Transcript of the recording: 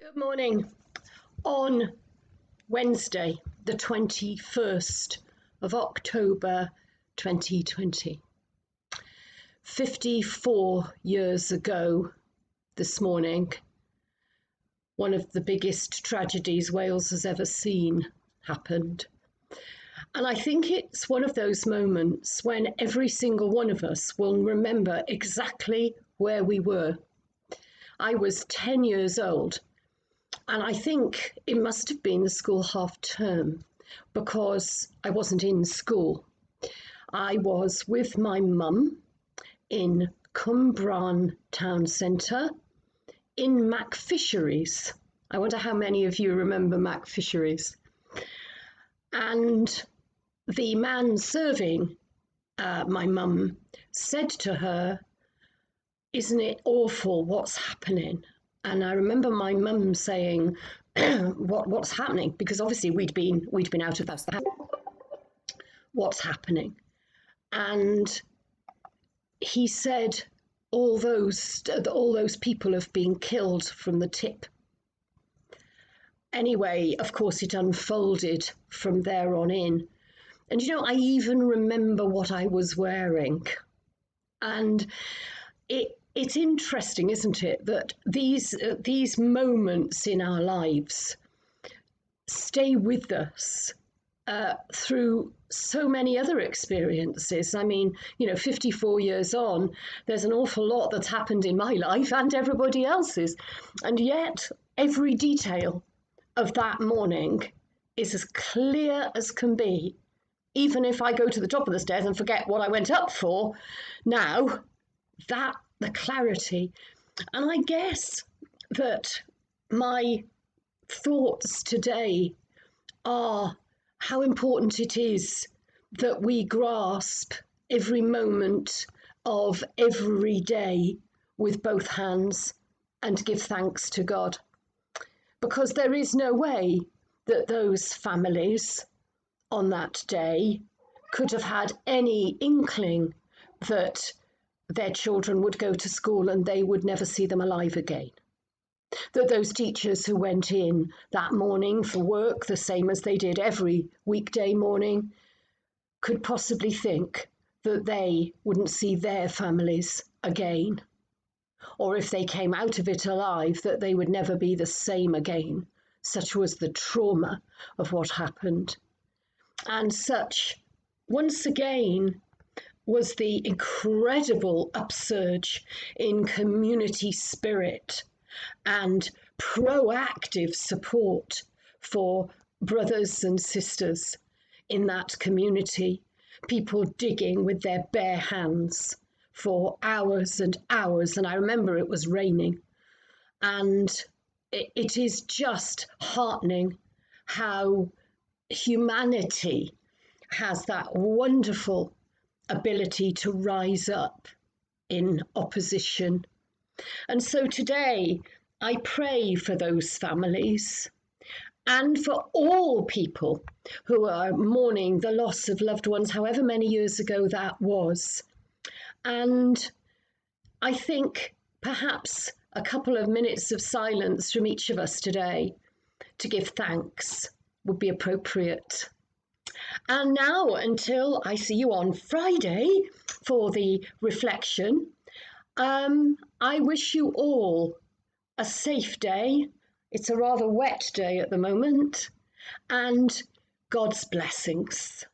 Good morning. On Wednesday, the 21st of October 2020, 54 years ago this morning, one of the biggest tragedies Wales has ever seen happened. And I think it's one of those moments when every single one of us will remember exactly where we were. I was 10 years old. And I think it must have been the school half term because I wasn't in school. I was with my mum in Cwmbran Town Centre in Mac Fisheries. I wonder how many of you remember Mac Fisheries. And the man serving my mum said to her, "Isn't it awful what's happening?" And I remember my mum saying, what's happening? Because obviously we'd been out of the house. What's happening? And he said, all those people have been killed from the tip. Anyway, of course, it unfolded from there on in. And I even remember what I was wearing. And it's interesting, isn't it, that these moments in our lives stay with us through so many other experiences. I mean, 54 years on, there's an awful lot that's happened in my life and everybody else's. And yet, every detail of that morning is as clear as can be. Even if I go to the top of the stairs and forget what I went up for, now the clarity. And I guess that my thoughts today are how important it is that we grasp every moment of every day with both hands and give thanks to God. Because there is no way that those families on that day could have had any inkling that their children would go to school and they would never see them alive again. That those teachers who went in that morning for work, the same as they did every weekday morning, could possibly think that they wouldn't see their families again. Or if they came out of it alive, that they would never be the same again. Such was the trauma of what happened. And such, once again, was the incredible upsurge in community spirit and proactive support for brothers and sisters in that community, people digging with their bare hands for hours and hours. And I remember it was raining. And it is just heartening how humanity has that wonderful ability to rise up in opposition. And so today I pray for those families and for all people who are mourning the loss of loved ones, however many years ago that was. And I think perhaps a couple of minutes of silence from each of us today to give thanks would be appropriate. And now, until I see you on Friday for the reflection, I wish you all a safe day. It's a rather wet day at the moment, and God's blessings.